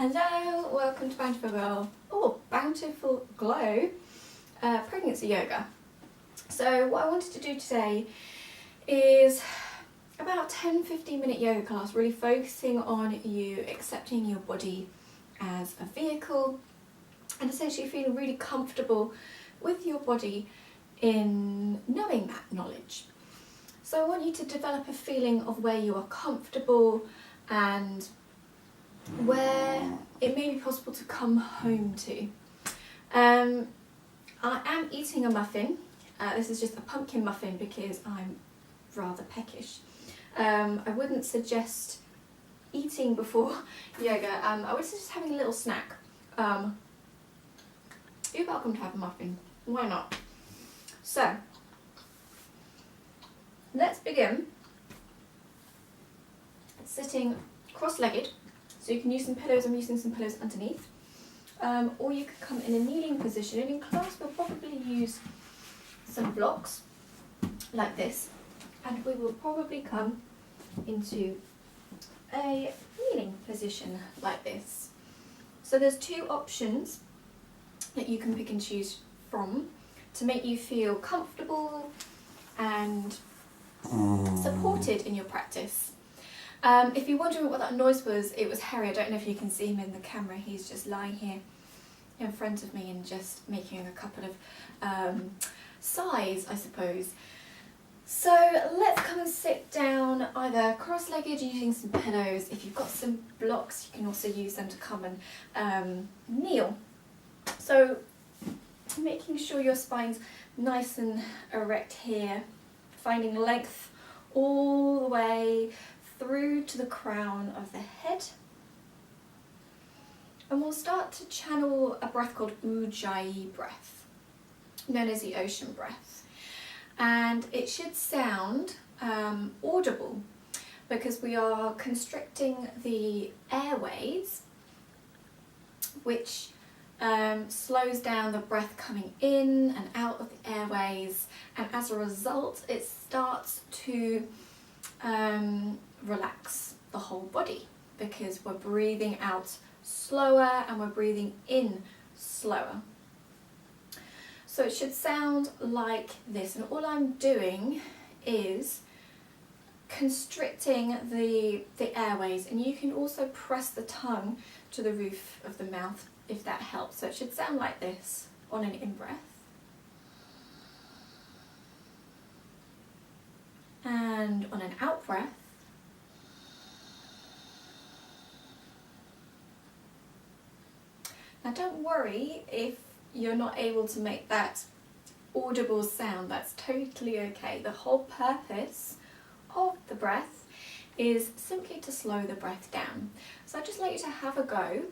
Hello, welcome to Bountiful Glow Pregnancy Yoga. So what I wanted to do today is about 10-15 minute yoga class, really focusing on you accepting your body as a vehicle and essentially feeling really comfortable with your body in knowing that knowledge. So I want you to develop a feeling of where you are comfortable and where it may be possible to come home to. I am eating a muffin. This is just a pumpkin muffin because I'm rather peckish. I wouldn't suggest eating before yoga. I would suggest having a little snack. You're welcome to have a muffin. Why not? So, let's begin sitting cross-legged. So you can use some pillows. I'm using some pillows underneath. Or you can come in a kneeling position. And in class we'll probably use some blocks like this. And we will probably come into a kneeling position like this. So there's two options that you can pick and choose from to make you feel comfortable and supported in your practice. If you're wondering what that noise was, it was Harry. I don't know if you can see him in the camera. He's just lying here in front of me and just making a couple of sighs, I suppose. So let's come and sit down either cross-legged using some pillows. If you've got some blocks, you can also use them to come and kneel. So making sure your spine's nice and erect here, finding length all the way through to the crown of the head. And we'll start to channel a breath called Ujjayi breath, known as the ocean breath. And it should sound audible because we are constricting the airways, which slows down the breath coming in and out of the airways, and as a result it starts to relax the whole body because we're breathing out slower and we're breathing in slower. So it should sound like this, and all I'm doing is constricting the airways, and you can also press the tongue to the roof of the mouth if that helps. So it should sound like this on an in-breath. And on an out-breath, now don't worry if you're not able to make that audible sound, that's totally okay. The whole purpose of the breath is simply to slow the breath down. So I'd just like you to have a go.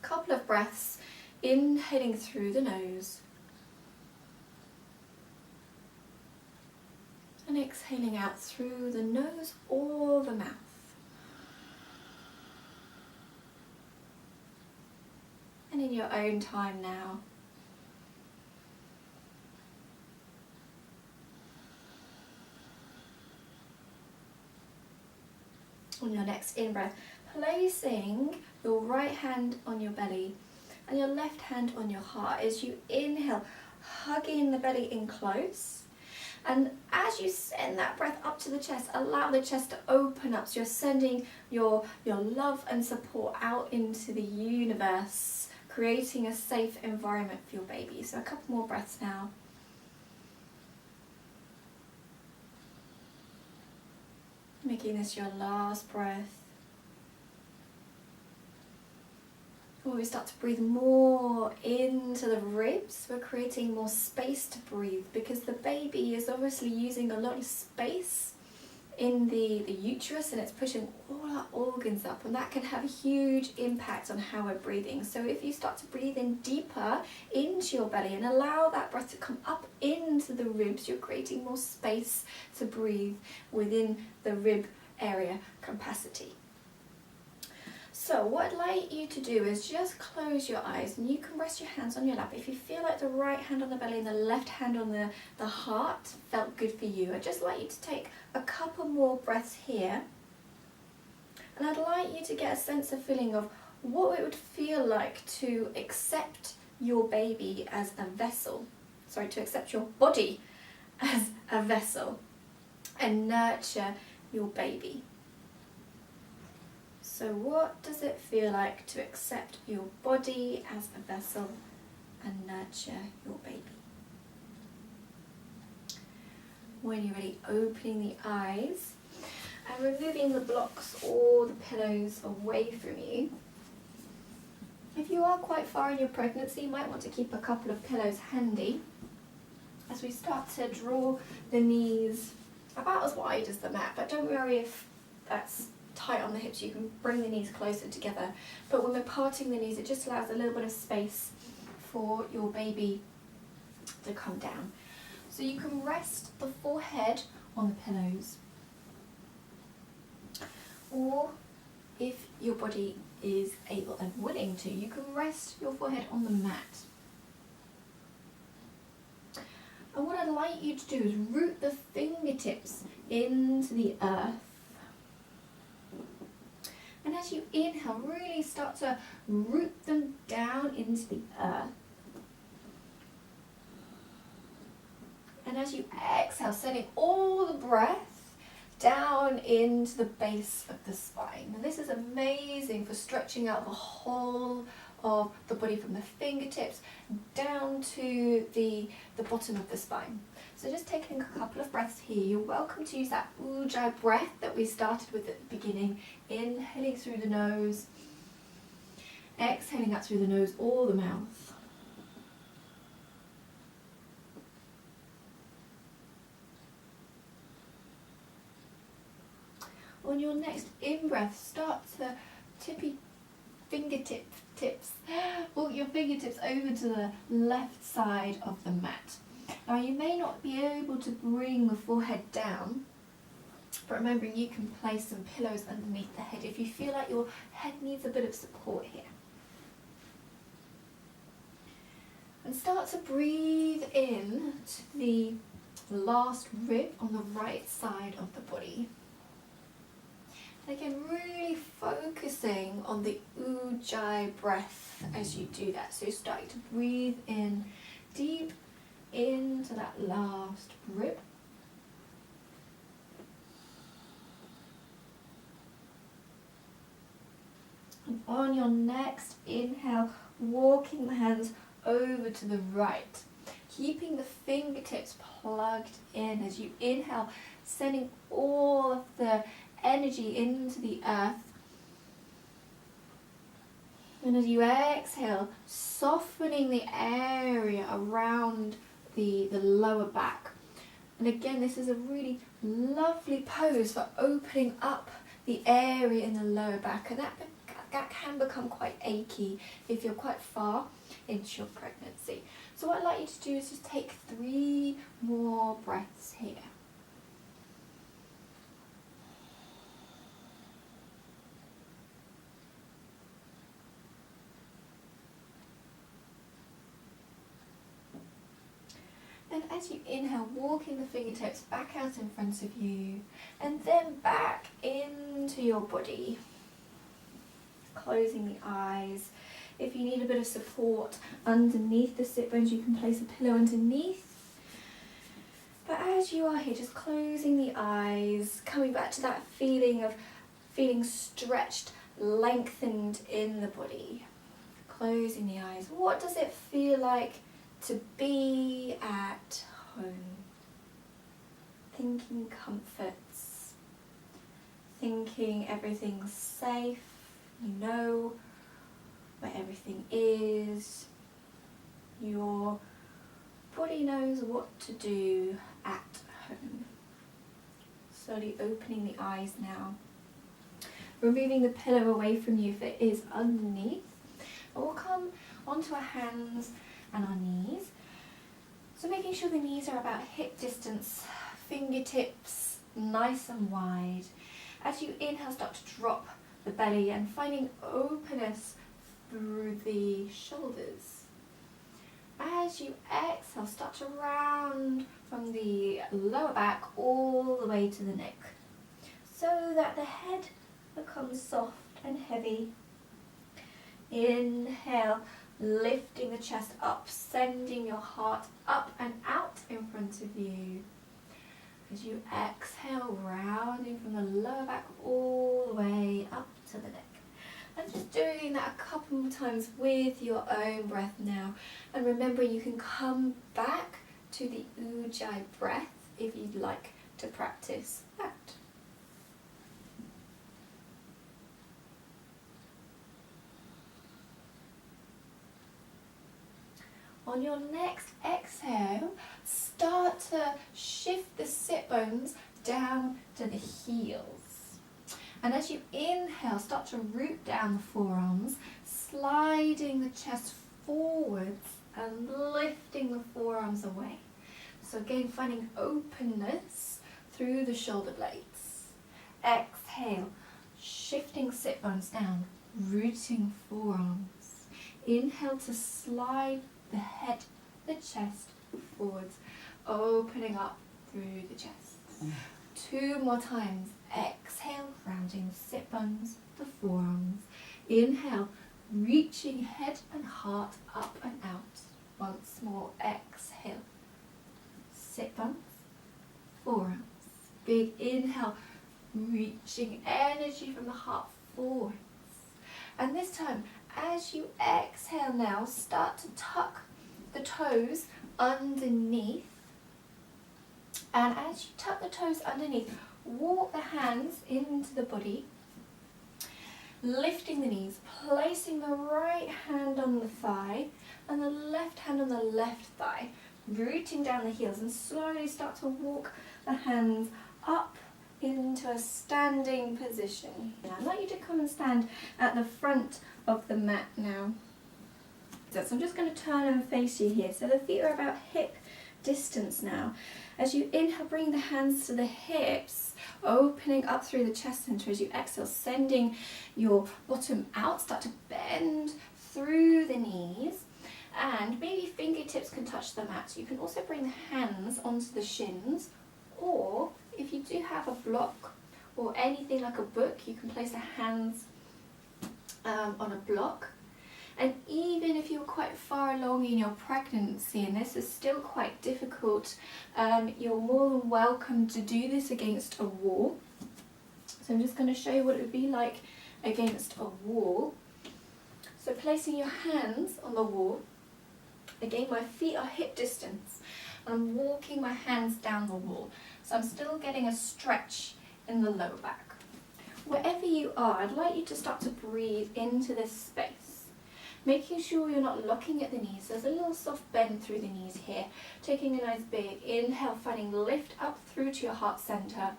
A couple of breaths, inhaling through the nose and exhaling out through the nose or the mouth. And in your own time now, on your next in-breath, placing your right hand on your belly and your left hand on your heart as you inhale, hugging the belly in close. And as you send that breath up to the chest, allow the chest to open up. So you're sending your love and support out into the universe, creating a safe environment for your baby. So a couple more breaths now. Making this your last breath. When we start to breathe more into the ribs, we're creating more space to breathe because the baby is obviously using a lot of space in the uterus, and it's pushing all our organs up, and that can have a huge impact on how we're breathing. So if you start to breathe in deeper into your belly and allow that breath to come up into the ribs, you're creating more space to breathe within the rib area capacity. So what I'd like you to do is just close your eyes, and you can rest your hands on your lap. If you feel like the right hand on the belly and the left hand on the heart felt good for you, I'd just like you to take a couple more breaths here. And I'd like you to get a sense of feeling of what it would feel like to accept your baby as a vessel, to accept your body as a vessel and nurture your baby. So what does it feel like to accept your body as a vessel and nurture your baby? When you're ready, opening the eyes and removing the blocks or the pillows away from you. If you are quite far in your pregnancy, you might want to keep a couple of pillows handy as we start to draw the knees about as wide as the mat, but don't worry if that's tight on the hips, you can bring the knees closer together. But when we're parting the knees, it just allows a little bit of space for your baby to come down. So you can rest the forehead on the pillows, or if your body is able and willing to, you can rest your forehead on the mat. And what I'd like you to do is root the fingertips into the earth. And as you inhale, really start to root them down into the earth. And as you exhale, sending all the breath down into the base of the spine. Now this is amazing for stretching out the whole of the body from the fingertips down to the bottom of the spine. So just taking a couple of breaths here. You're welcome to use that ujjayi breath that we started with at the beginning. Inhaling through the nose, exhaling out through the nose or the mouth. On your next in-breath, start to walk your fingertips over to the left side of the mat. Now you may not be able to bring the forehead down, but remembering you can place some pillows underneath the head if you feel like your head needs a bit of support here. And start to breathe in to the last rib on the right side of the body. And again, really focusing on the ujjayi breath as you do that. So you're starting to breathe in deep into that last rib. And on your next inhale, walking the hands over to the right, keeping the fingertips plugged in as you inhale, sending all of the energy into the earth. And as you exhale, softening the area around the lower back. And again, this is a really lovely pose for opening up the area in the lower back, and that can become quite achy if you're quite far into your pregnancy. So what I'd like you to do is just take 3 more breaths here. And as you inhale, walking the fingertips back out in front of you and then back into your body. Closing the eyes. If you need a bit of support underneath the sit bones, you can place a pillow underneath. But as you are here, just closing the eyes, coming back to that feeling of feeling stretched, lengthened in the body. Closing the eyes. What does it feel like to be at home? Thinking comforts, thinking everything's safe, you know where everything is, your body knows what to do at home. Slowly opening the eyes now, removing the pillow away from you if it is underneath, and we'll come onto our hands and our knees. So making sure the knees are about hip distance, fingertips nice and wide. As you inhale, start to drop the belly and finding openness through the shoulders. As you exhale, start to round from the lower back all the way to the neck, so that the head becomes soft and heavy. Inhale, lifting the chest up, sending your heart up and out in front of you. As you exhale, rounding from the lower back all the way up to the neck. And just doing that a couple more times with your own breath now. And remember, you can come back to the Ujjayi breath if you'd like to practice that. On your next exhale, start to shift the sit bones down to the heels. And as you inhale, start to root down the forearms, sliding the chest forwards and lifting the forearms away. So again, finding openness through the shoulder blades. Exhale, shifting sit bones down, rooting forearms. Inhale to slide the head, the chest forwards, opening up through the chest. 2 more times. Exhale, rounding the sit bones, the forearms. Inhale, reaching head and heart up and out. Once more. Exhale, sit bones, forearms. Big inhale, reaching energy from the heart forwards. And this time, as you exhale now, start to tuck the toes underneath. And as you tuck the toes underneath, walk the hands into the body, lifting the knees, placing the right hand on the thigh and the left hand on the left thigh, rooting down the heels, and slowly start to walk the hands up into a standing position. Now I'd like you to come and stand at the front of the mat now. So I'm just going to turn and face you here. So the feet are about hip distance now. As you inhale, bring the hands to the hips, opening up through the chest center. As you exhale, sending your bottom out, start to bend through the knees, and maybe fingertips can touch the mat. So you can also bring the hands onto the shins, or if you do have a block or anything like a book, you can place the hands on a block. And even if you're quite far along in your pregnancy and this is still quite difficult, you're more than welcome to do this against a wall. So I'm just going to show you what it would be like against a wall. So placing your hands on the wall. Again, my feet are hip distance. I'm walking my hands down the wall. So I'm still getting a stretch in the lower back. Wherever you are, I'd like you to start to breathe into this space. Making sure you're not locking at the knees. There's a little soft bend through the knees here. Taking a nice big inhale, finding lift up through to your heart center.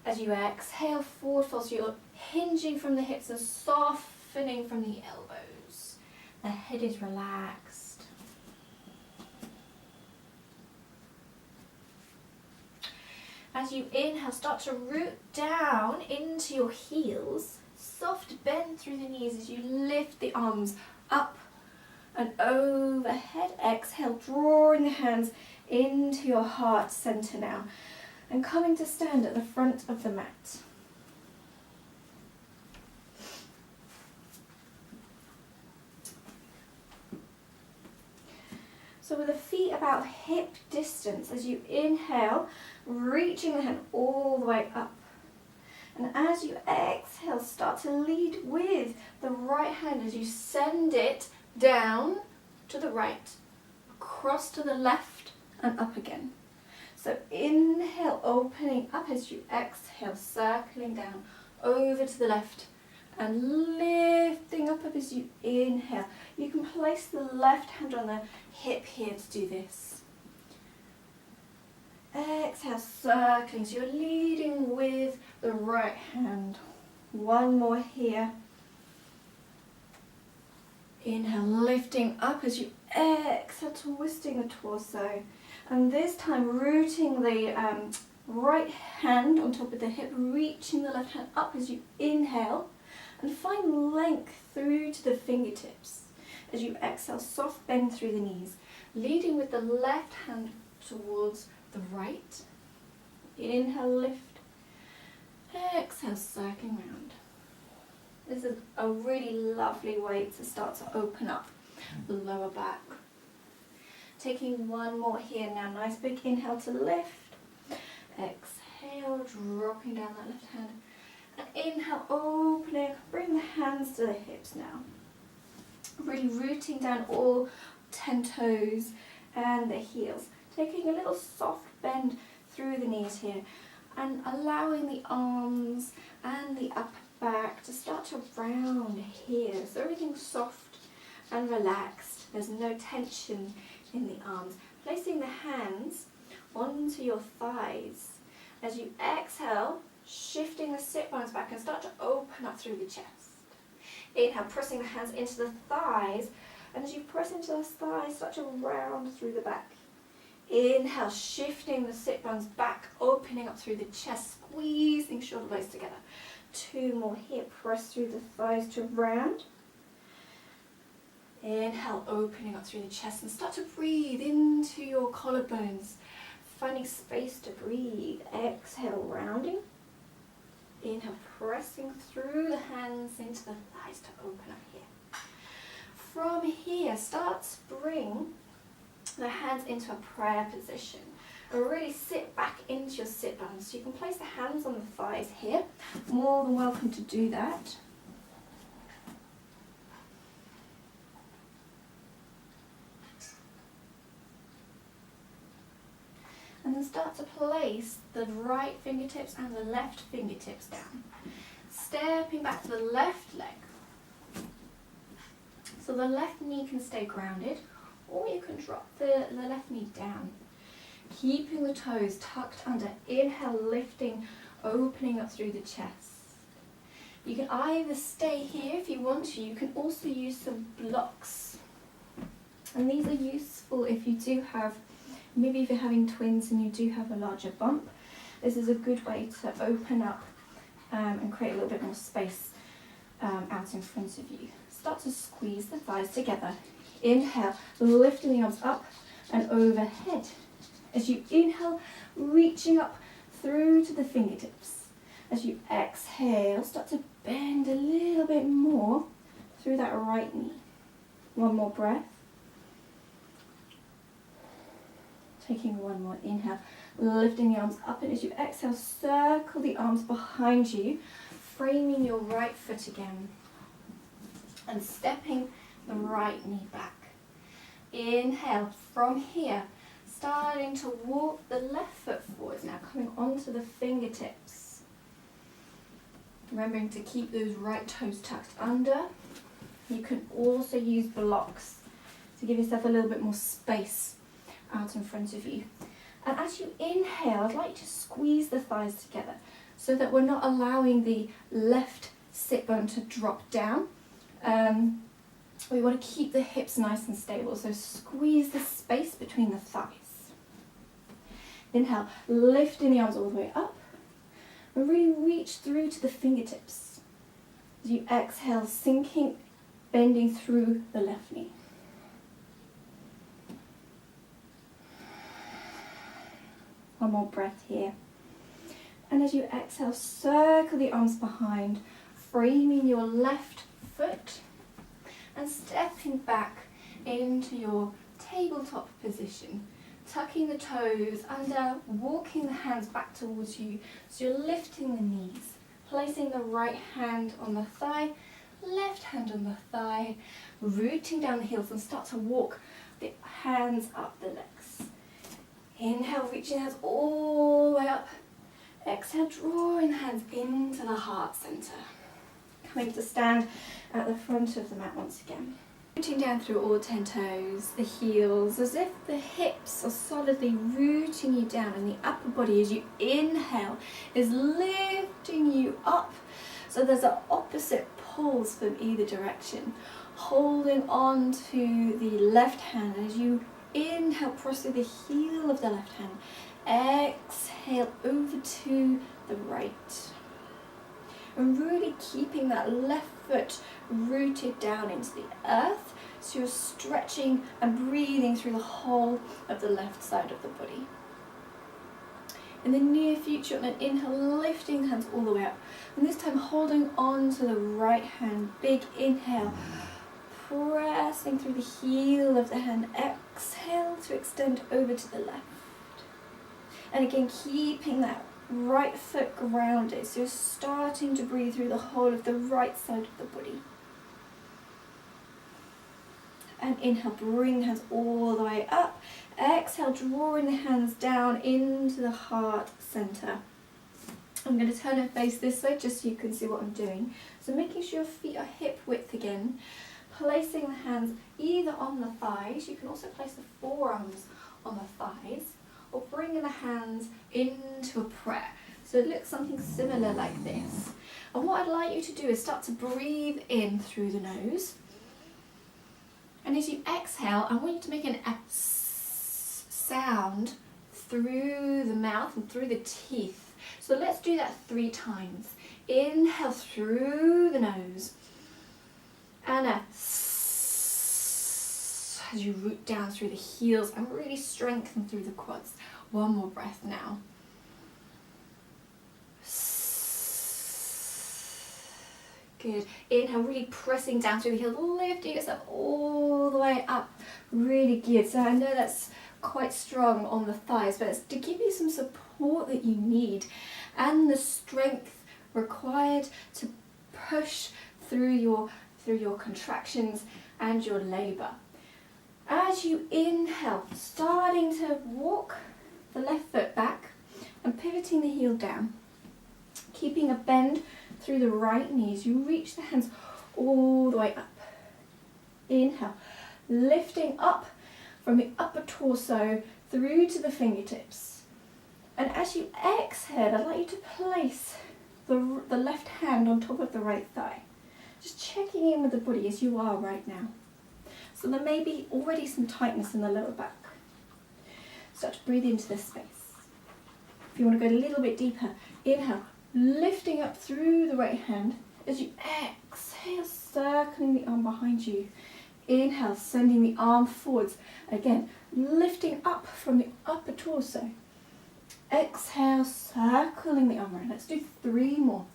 As you exhale, forward fold, so you're hinging from the hips and softening from the elbows. The head is relaxed. As you inhale, start to root down into your heels. Soft bend through the knees as you lift the arms up and overhead. Exhale, drawing the hands into your heart center now. And coming to stand at the front of the mat. So with the feet about hip distance, as you inhale, reaching the hand all the way up. And as you exhale, start to lead with the right hand as you send it down to the right, across to the left and up again. So inhale, opening up as you exhale, circling down over to the left and lifting up as you inhale. You can place the left hand on the hip here to do this. Exhale, circling, so you're leading with the right hand. One more here. Inhale, lifting up as you exhale, twisting the torso. And this time rooting the right hand on top of the hip, reaching the left hand up as you inhale. And find length through to the fingertips. As you exhale, soft bend through the knees. Leading with the left hand towards the right. Inhale, lift. Exhale, circling round. This is a really lovely way to start to open up the lower back. Taking one more here now. Nice big inhale to lift. Exhale, dropping down that left hand. And inhale, opening. Bring the hands to the hips now. Really rooting down all 10 toes and the heels. Taking a little soft bend through the knees here. And allowing the arms and the upper back to start to round here. So everything's soft and relaxed. There's no tension in the arms. Placing the hands onto your thighs. As you exhale, shifting the sit bones back and start to open up through the chest. Inhale, pressing the hands into the thighs. And as you press into the thighs, start to round through the back. Inhale, shifting the sit bones back, opening up through the chest, squeezing shoulder blades together. 2 more here. Press through the thighs to round. Inhale, opening up through the chest and start to breathe into your collarbones. Finding space to breathe. Exhale, rounding. Inhale, pressing through the hands into the thighs to open up here. From here, start to bring the hands into a prayer position. And really sit back into your sit bones. So you can place the hands on the thighs here. More than welcome to do that. And then start to place the right fingertips and the left fingertips down. Stepping back to the left leg. So the left knee can stay grounded, or you can drop the left knee down. Keeping the toes tucked under. Inhale, lifting, opening up through the chest. You can either stay here if you want to. You can also use some blocks. And these are useful if you do have, maybe if you're having twins and you do have a larger bump. This is a good way to open up and create a little bit more space out in front of you. Start to squeeze the thighs together. Inhale, lifting the arms up and overhead. As you inhale, reaching up through to the fingertips. As you exhale, start to bend a little bit more through that right knee. One more breath. Taking one more inhale, lifting the arms up, and as you exhale, circle the arms behind you, framing your right foot again, and stepping the right knee back. Inhale, from here, starting to walk the left foot forwards now, coming onto the fingertips. Remembering to keep those right toes tucked under. You can also use blocks to give yourself a little bit more space out in front of you. And as you inhale, I'd like you to squeeze the thighs together so that we're not allowing the left sit bone to drop down. We want to keep the hips nice and stable, so squeeze the space between the thighs. Inhale, lifting the arms all the way up, and really reach through to the fingertips. As you exhale, sinking, bending through the left knee. One more breath here. And as you exhale, circle the arms behind, framing your left foot and stepping back into your tabletop position. Tucking the toes under, walking the hands back towards you. So you're lifting the knees, placing the right hand on the thigh, left hand on the thigh, rooting down the heels and start to walk the hands up the legs. Inhale, reaching the hands all the way up. Exhale, drawing the hands into the heart center. Coming to stand at the front of the mat once again. Rooting down through all 10 toes, the heels, as if the hips are solidly rooting you down, and the upper body as you inhale is lifting you up. So there's an opposite pulls from either direction. Holding on to the left hand as you inhale, press through the heel of the left hand. Exhale over to the right. And really keeping that left foot rooted down into the earth. So you're stretching and breathing through the whole of the left side of the body. In the near future, on an inhale, lifting the hands all the way up. And this time holding on to the right hand. Big inhale. Pressing through the heel of the hand. Exhale to extend over to the left. And again, keeping that right foot grounded. So you're starting to breathe through the whole of the right side of the body. And inhale, bring the hands all the way up. Exhale, drawing the hands down into the heart center. I'm going to turn and face this way just so you can see what I'm doing. So making sure your feet are hip width again. Placing the hands either on the thighs. You can also place the forearms on the thighs. Or bringing the hands into a prayer. So it looks something similar like this. And what I'd like you to do is start to breathe in through the nose. And as you exhale, I want you to make an sound through the mouth and through the teeth. So let's do that 3 times. Inhale through the nose. And as you root down through the heels and really strengthen through the quads. One more breath now. Good. Inhale, really pressing down through the heels, lifting yourself all the way up. Really good. So I know that's quite strong on the thighs, but it's to give you some support that you need and the strength required to push through your contractions and your labour. As you inhale, starting to walk the left foot back and pivoting the heel down, keeping a bend through the right knees, you reach the hands all the way up. Inhale, lifting up from the upper torso through to the fingertips. And as you exhale, I'd like you to place the left hand on top of the right thigh. Just checking in with the body as you are right now. So there may be already some tightness in the lower back. Start to breathe into this space. If you want to go a little bit deeper, inhale, lifting up through the right hand. As you exhale, circling the arm behind you. Inhale, sending the arm forwards. Again, lifting up from the upper torso. Exhale, circling the arm around. Let's do 3 more.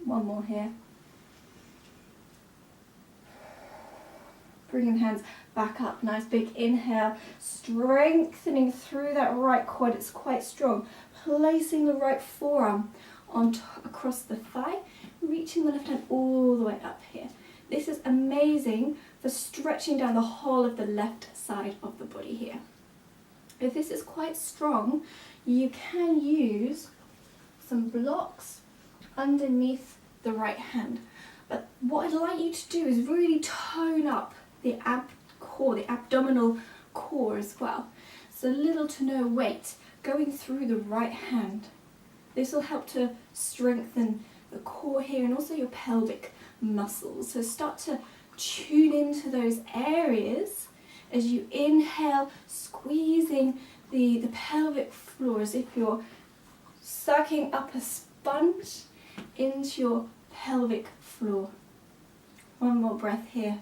One more here. Bringing the hands back up. Nice big inhale. Strengthening through that right quad. It's quite strong. Placing the right forearm across the thigh. Reaching the left hand all the way up here. This is amazing for stretching down the whole of the left side of the body here. If this is quite strong, you can use some blocks underneath the right hand. But what I'd like you to do is really tone up the core, the abdominal core as well. So little to no weight going through the right hand. This will help to strengthen the core here and also your pelvic muscles. So start to tune into those areas as you inhale, squeezing the pelvic floor as if you're sucking up a sponge into your pelvic floor. One more breath here.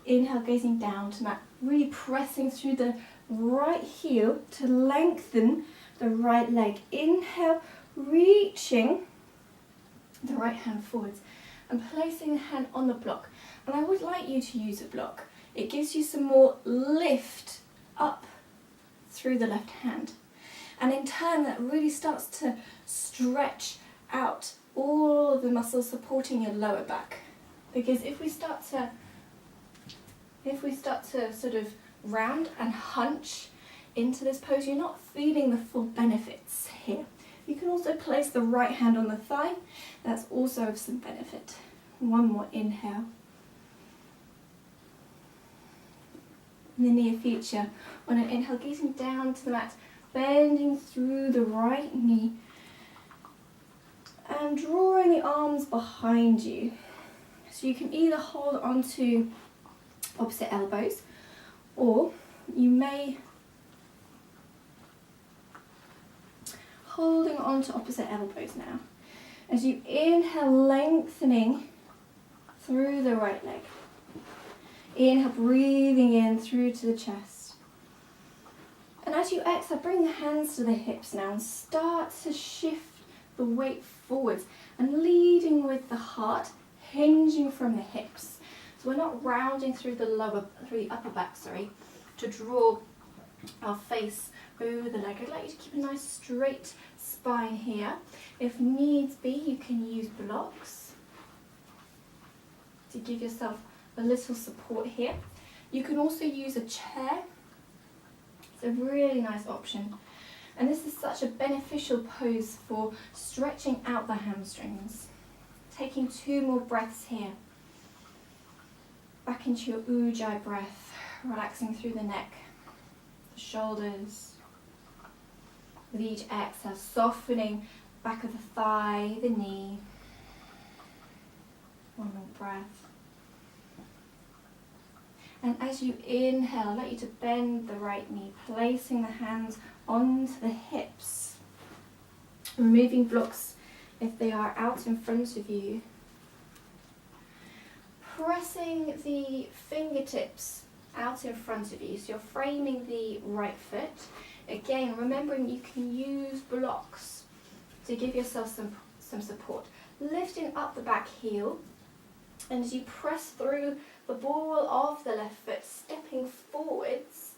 Inhale, gazing down to mat, really pressing through the right heel to lengthen the right leg. Inhale, reaching the right hand forwards and placing the hand on the block. And I would like you to use a block. It gives you some more lift up through the left hand. And in turn, that really starts to stretch out all of the muscles supporting your lower back. Because if we start to sort of round and hunch into this pose, you're not feeling the full benefits here. You can also place the right hand on the thigh. That's also of some benefit. One more inhale. In the near future, on an inhale, gazing down to the mat, bending through the right knee and drawing the arms behind you. So you can either hold onto opposite elbows or you may holding onto opposite elbows now. As you inhale, lengthening through the right leg. Inhale, breathing in through to the chest. And as you exhale, bring the hands to the hips now and start to shift the weight forwards and leading with the heart, hinging from the hips. So we're not rounding through the upper back, to draw our face over the leg. I'd like you to keep a nice straight spine here. If needs be, you can use blocks to give yourself a little support here. You can also use a chair. It's a really nice option. And this is such a beneficial pose for stretching out the hamstrings. Taking 2 more breaths here. Back into your Ujjayi breath, relaxing through the neck, the shoulders. With each exhale, softening back of the thigh, the knee. One more breath. And as you inhale, I'd like you to bend the right knee, placing the hands onto the hips. Removing blocks if they are out in front of you. Pressing the fingertips out in front of you, so you're framing the right foot. Again, remembering you can use blocks to give yourself some support. Lifting up the back heel, and as you press through the ball of the left foot, stepping forwards,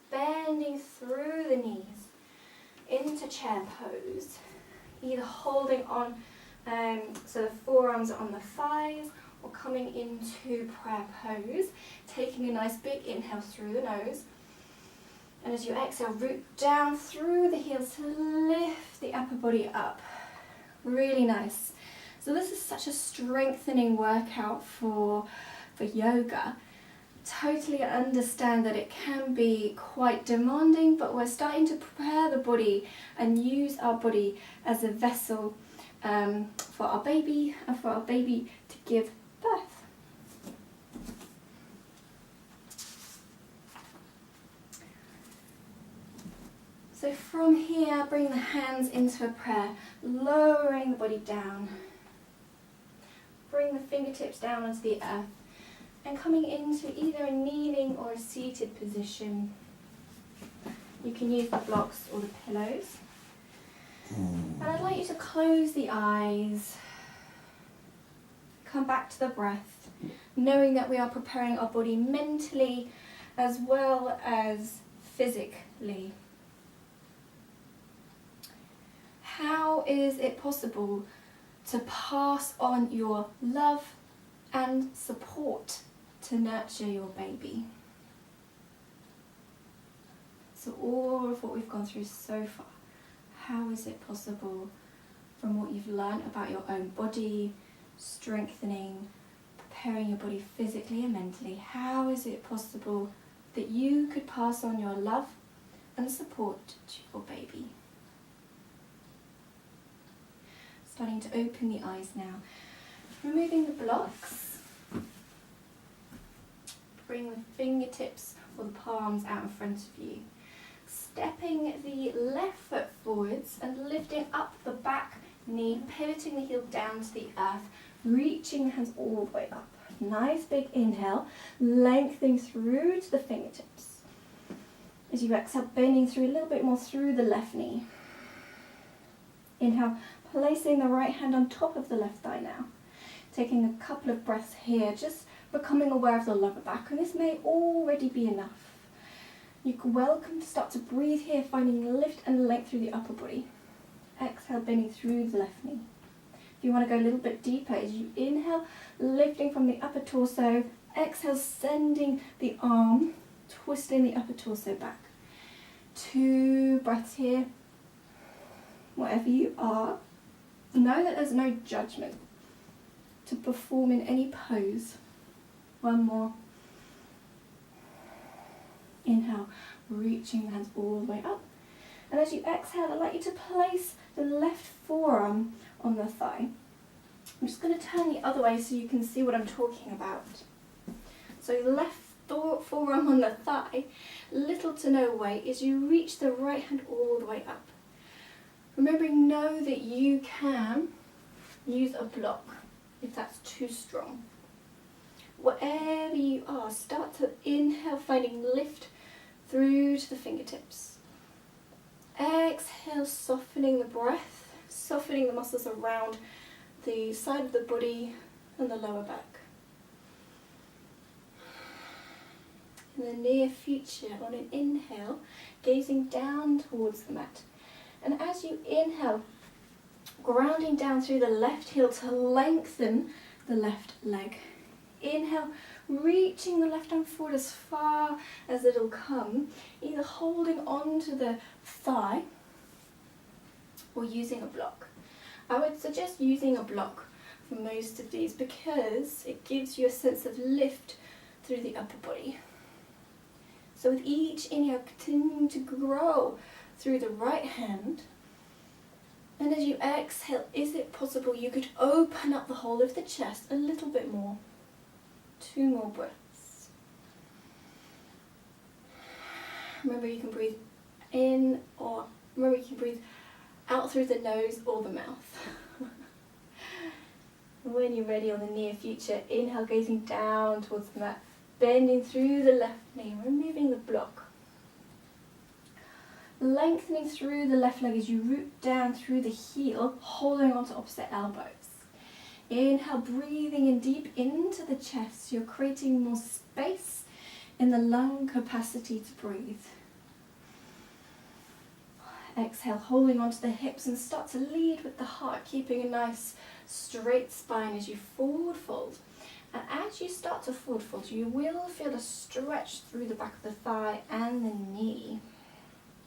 bending through the knees into chair pose. Either holding on, so the forearms are on the thighs, or coming into prayer pose, taking a nice big inhale through the nose. And as you exhale, root down through the heels to lift the upper body up. Really nice. So this is such a strengthening workout for yoga. Totally understand that it can be quite demanding, but we're starting to prepare the body and use our body as a vessel for our baby and for our baby to give birth. So from here, bring the hands into a prayer, lowering the body down. Bring the fingertips down onto the earth and coming into either a kneeling or a seated position. You can use the blocks or the pillows. And I'd like you to close the eyes. Come back to the breath, knowing that we are preparing our body mentally as well as physically. How is it possible to pass on your love and support to nurture your baby? So all of what we've gone through so far, how is it possible from what you've learned about your own body, strengthening, preparing your body physically and mentally, how is it possible that you could pass on your love and support to your baby? Starting to open the eyes now. Removing the blocks. Bring the fingertips or the palms out in front of you. Stepping the left foot forwards and lifting up the back knee, pivoting the heel down to the earth, reaching the hands all the way up. Nice big inhale, lengthening through to the fingertips. As you exhale, bending through a little bit more through the left knee. Inhale, placing the right hand on top of the left thigh now. Taking a couple of breaths here, just becoming aware of the lower back, and this may already be enough. You're welcome to start to breathe here, finding lift and length through the upper body. Exhale, bending through the left knee. If you want to go a little bit deeper, as you inhale, lifting from the upper torso, exhale, sending the arm, twisting the upper torso back. 2 breaths here. Wherever you are, know that there's no judgment to perform in any pose. 1 more. Inhale, reaching the hands all the way up. And as you exhale, I'd like you to place the left forearm on the thigh. I'm just going to turn the other way so you can see what I'm talking about. So the left forearm on the thigh, little to no weight, as you reach the right hand all the way up. Remembering, know that you can use a block if that's too strong. Wherever you are, start to inhale, finding lift through to the fingertips. Exhale, softening the breath, softening the muscles around the side of the body and the lower back. In the near future, on an inhale, gazing down towards the mat. And as you inhale, grounding down through the left heel to lengthen the left leg. Inhale, reaching the left arm forward as far as it'll come, either holding onto the thigh or using a block. I would suggest using a block for most of these because it gives you a sense of lift through the upper body. So with each inhale, continuing to grow through the right hand. And as you exhale, is it possible you could open up the whole of the chest a little bit more? 2 more breaths. Remember you can breathe in or remember you can breathe out through the nose or the mouth. When you're ready, on the near future, inhale, gazing down towards the mat, bending through the left knee, removing the block. Lengthening through the left leg as you root down through the heel, holding onto opposite elbows. Inhale, breathing in deep into the chest. You're creating more space in the lung capacity to breathe. Exhale, holding onto the hips and start to lead with the heart, keeping a nice straight spine as you forward fold. And as you start to forward fold, you will feel a stretch through the back of the thigh and the knee.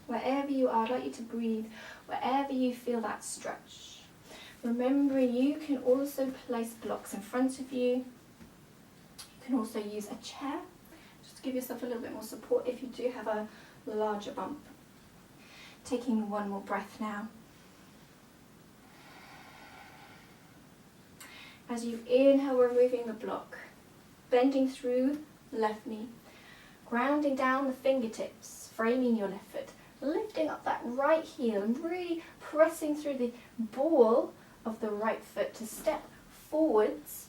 Wherever you are, I'd like you to breathe wherever you feel that stretch. Remembering you can also place blocks in front of you. You can also use a chair, just to give yourself a little bit more support if you do have a larger bump. Taking 1 more breath now. As you inhale, removing the block, bending through the left knee, grounding down the fingertips, framing your left foot, lifting up that right heel and really pressing through the ball of the right foot to step forwards,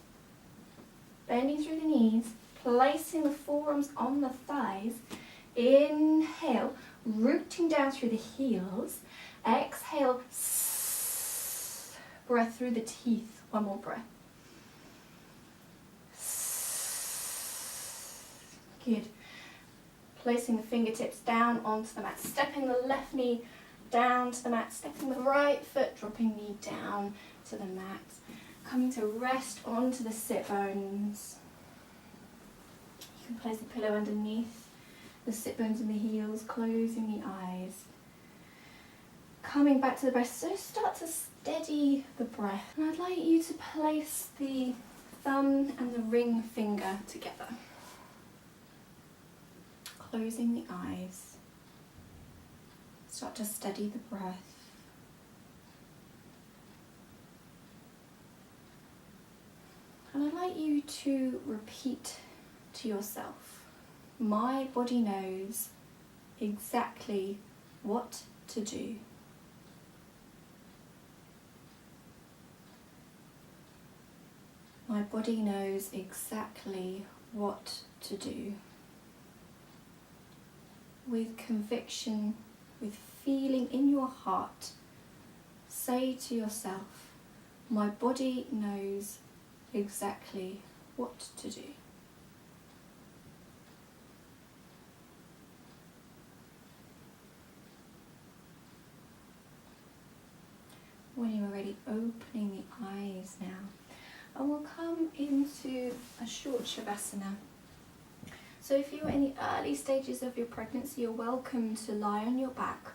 bending through the knees, placing the forearms on the thighs. Inhale, rooting down through the heels. Exhale, breath through the teeth. 1 more breath. Good. Placing the fingertips down onto the mat, stepping the left knee down to the mat, stepping the right foot, dropping knee down to the mat, coming to rest onto the sit bones. You can place a pillow underneath the sit bones and the heels, closing the eyes. Coming back to the breath, so start to steady the breath. And I'd like you to place the thumb and the ring finger together. Closing the eyes. Start to steady the breath. And I'd like you to repeat to yourself, my body knows exactly what to do. My body knows exactly what to do. With conviction, with feeling in your heart, say to yourself, my body knows exactly what to do. When you are ready, opening the eyes now. And we'll come into a short Shavasana. So if you're in the early stages of your pregnancy, you're welcome to lie on your back.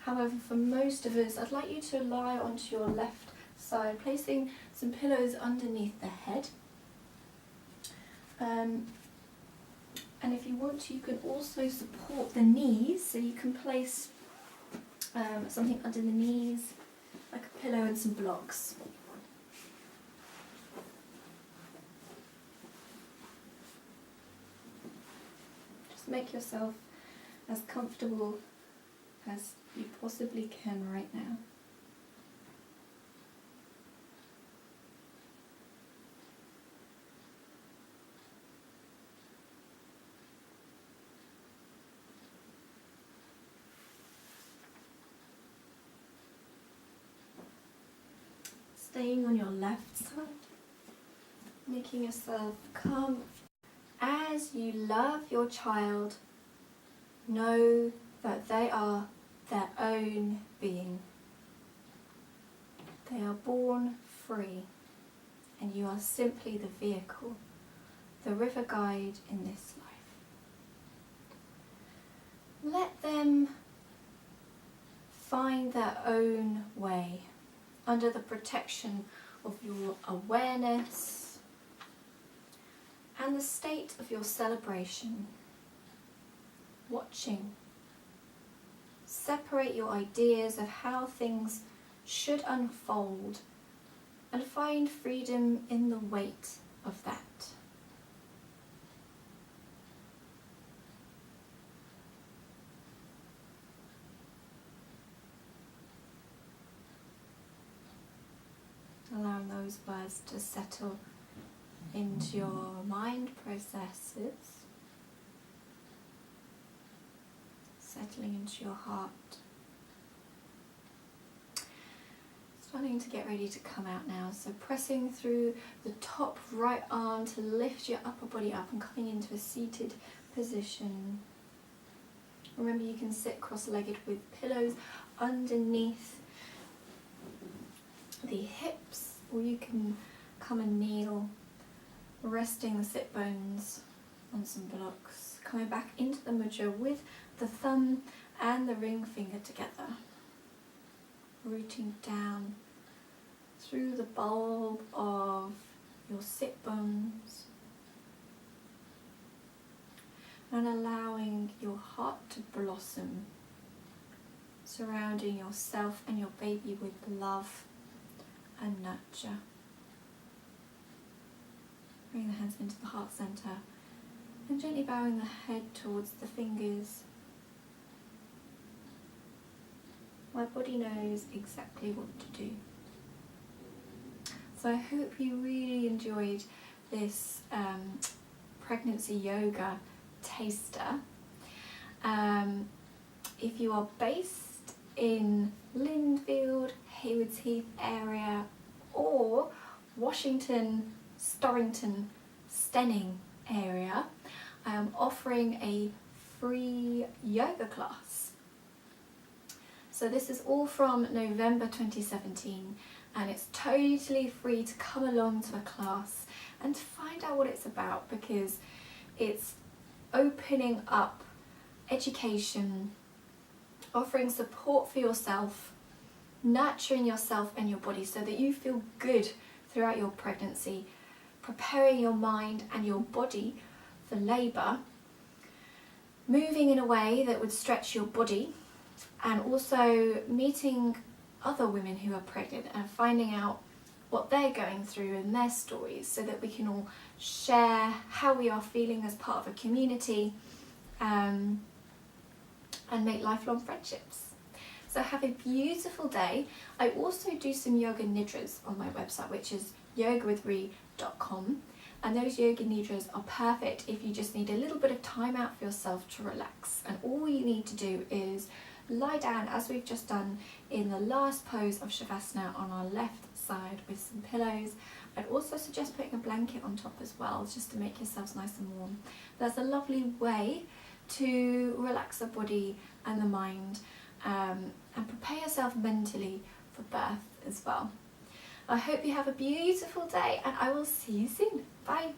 However, for most of us, I'd like you to lie onto your left side, placing some pillows underneath the head. And if you want to, you can also support the knees, so you can place something under the knees, like a pillow and some blocks. Just make yourself as comfortable as you possibly can right now. staying on your left side, making yourself calm. As you love your child, know that they are their own being. They are born free, and you are simply the vehicle, the river guide in this life. Let them find their own way under the protection of your awareness and the state of your celebration. Watching. Separate your ideas of how things should unfold and find freedom in the weight of that. Allowing those words to settle into your mind processes, settling into your heart. Starting to get ready to come out now, so pressing through the top right arm to lift your upper body up and coming into a seated position. Remember, you can sit cross-legged with pillows underneath the hips, or you can come and kneel, resting the sit bones on some blocks, coming back into the mudra with the thumb and the ring finger together, rooting down through the bulb of your sit bones and allowing your heart to blossom, surrounding yourself and your baby with love and nurture. Bring the hands into the heart center and gently bowing the head towards the fingers. My body knows exactly what to do. So I hope you really enjoyed this pregnancy yoga taster. If you are based in Lindfield, Haywards Heath area, or Washington, Storrington, Stenning area, I am offering a free yoga class. So this is all from November 2017, and it's totally free to come along to a class and to find out what it's about, because it's opening up education, offering support for yourself, nurturing yourself and your body so that you feel good throughout your pregnancy, preparing your mind and your body for labour, moving in a way that would stretch your body, and also meeting other women who are pregnant and finding out what they're going through and their stories, so that we can all share how we are feeling as part of a community, and make lifelong friendships. So have a beautiful day. I also do some yoga nidras on my website, which is yogawithri.com, and those yoga nidras are perfect if you just need a little bit of time out for yourself to relax. And all you need to do is lie down, as we've just done, in the last pose of Shavasana on our left side with some pillows. I'd also suggest putting a blanket on top as well, just to make yourselves nice and warm. That's a lovely way to relax the body and the mind, and prepare yourself mentally for birth as well. I hope you have a beautiful day, and I will see you soon. Bye.